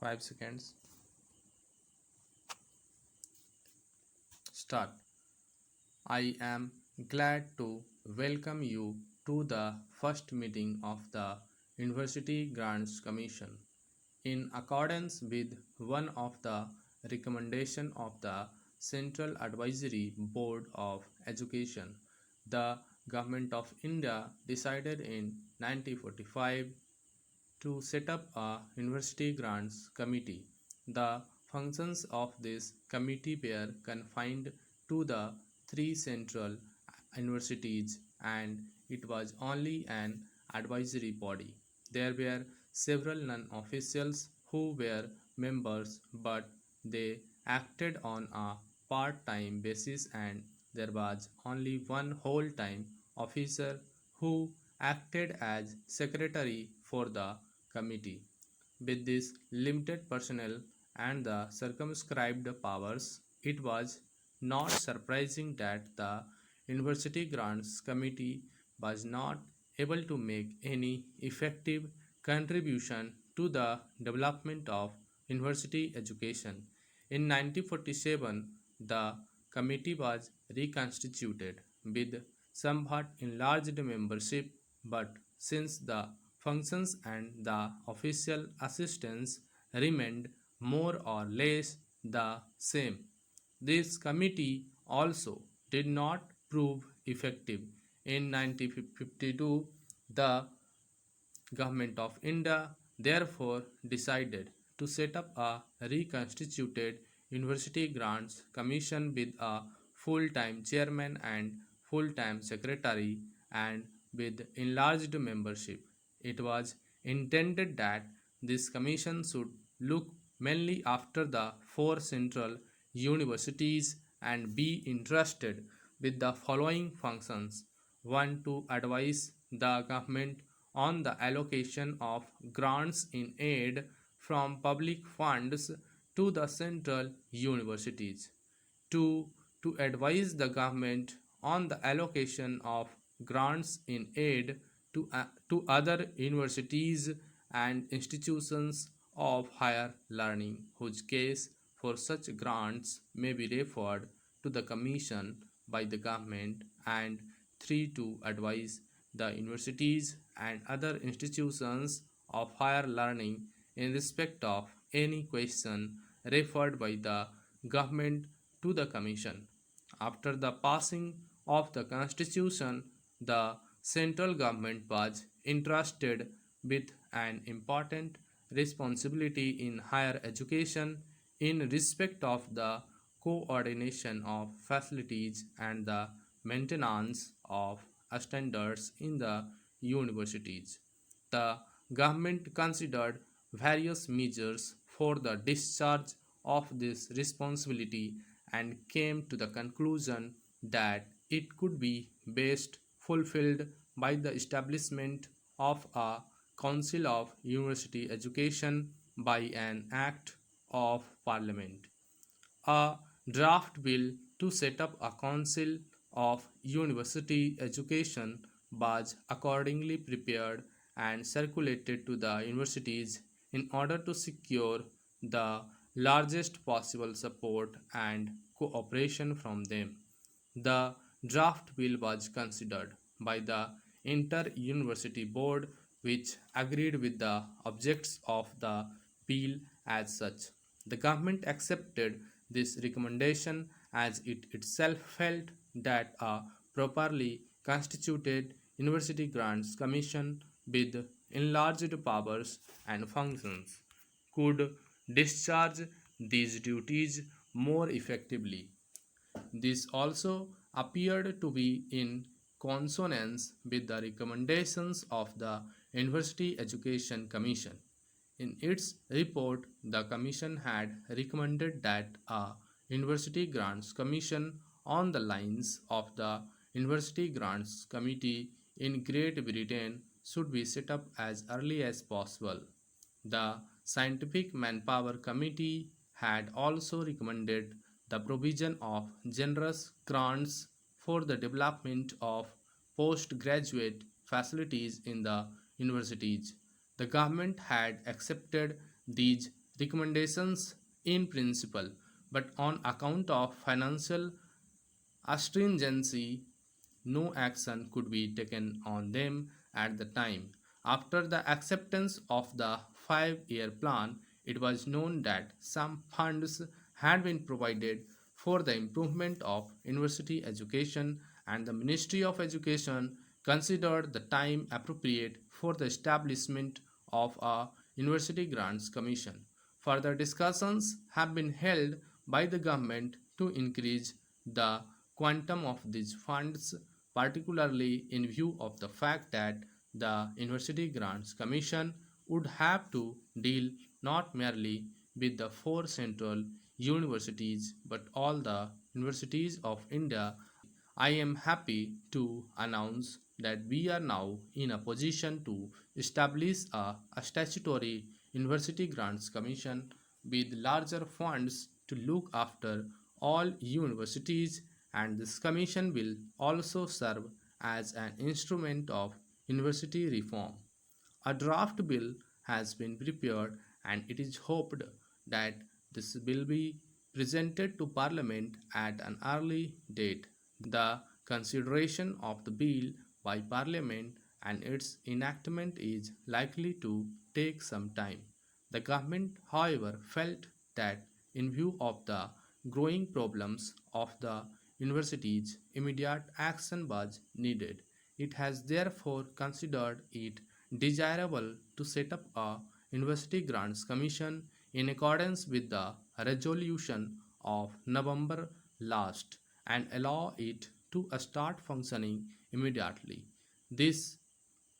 5 seconds. Start. I am glad to welcome you to the first meeting of the University Grants Commission. In accordance with one of the recommendation of the Central Advisory Board of Education, the Government of India decided in 1945 to set up a University Grants Committee. The functions of this committee were confined to the three central universities and it was only an advisory body. There were several non officials who were members but they acted on a part time basis and there was only one whole time officer who acted as secretary for the committee. With this limited personnel and the circumscribed powers, it was not surprising that the University Grants Committee was not able to make any effective contribution to the development of university education. In 1947, the committee was reconstituted with somewhat enlarged membership, but since the functions and the official assistance remained more or less the same, this committee also did not prove effective. In 1952, the Government of India therefore decided to set up a reconstituted University Grants Commission with a full-time chairman and full-time secretary and with enlarged membership. It was intended that this commission should look mainly after the four central universities and be entrusted with the following functions: 1. To advise the government on the allocation of grants in aid from public funds to the central universities; 2. To advise the government on the allocation of grants in aid to other universities and institutions of higher learning, whose case for such grants may be referred to the Commission by the government; and 3. To advise the universities and other institutions of higher learning in respect of any question referred by the government to the Commission. After the passing of the Constitution, the central government was entrusted with an important responsibility in higher education in respect of the coordination of facilities and the maintenance of standards in the universities. The government considered various measures for the discharge of this responsibility and came to the conclusion that it could be best fulfilled by the establishment of a Council of University Education by an Act of Parliament. A draft bill to set up a Council of University Education was accordingly prepared and circulated to the universities in order to secure the largest possible support and cooperation from them. The draft bill was considered by the Inter-University Board, which agreed with the objects of the bill as such. The government accepted this recommendation as it itself felt that a properly constituted University Grants Commission with enlarged powers and functions could discharge these duties more effectively. This also appeared to be in consonance with the recommendations of the University Education Commission. In its report, the Commission had recommended that a University Grants Commission on the lines of the University Grants Committee in Great Britain should be set up as early as possible. The Scientific Manpower Committee had also recommended the provision of generous grants for the development of postgraduate facilities in the universities. The government had accepted these recommendations in principle, but on account of financial astringency, no action could be taken on them at the time. After the acceptance of the 5 year plan, it was known that some funds had been provided for the improvement of university education, and the Ministry of Education considered the time appropriate for the establishment of a University Grants Commission. Further discussions have been held by the government to increase the quantum of these funds, particularly in view of the fact that the University Grants Commission would have to deal not merely with the four central universities but all the universities of India. I am happy to announce that we are now in a position to establish a statutory University Grants Commission with larger funds to look after all universities, and this commission will also serve as an instrument of university reform. A draft bill has been prepared, and it is hoped that this will be presented to Parliament at an early date. The consideration of the bill by Parliament and its enactment is likely to take some time. The government, however, felt that in view of the growing problems of the universities, immediate action was needed. It has therefore considered it desirable to set up a University Grants Commission in accordance with the resolution of November last and allow it to start functioning immediately. This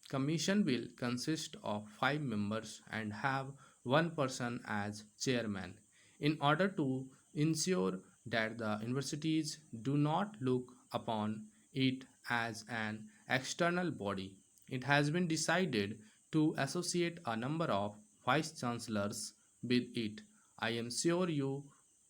commission will consist of 5 members and have one person as chairman. In order to ensure that the universities do not look upon it as an external body, it has been decided to associate a number of vice chancellors with it. I am sure you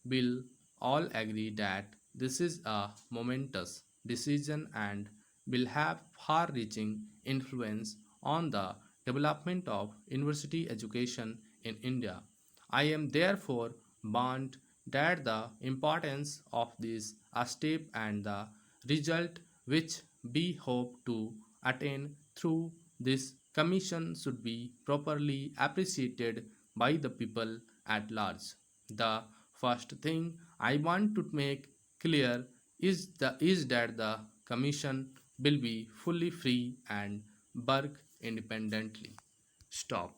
will all agree that this is a momentous decision and will have far reaching influence on the development of university education in India. I am therefore bound that the importance of this step and the result which we hope to attain through this commission should be properly appreciated by the people at large. The first thing I want to make clear is that the commission will be fully free and work independently. Stop.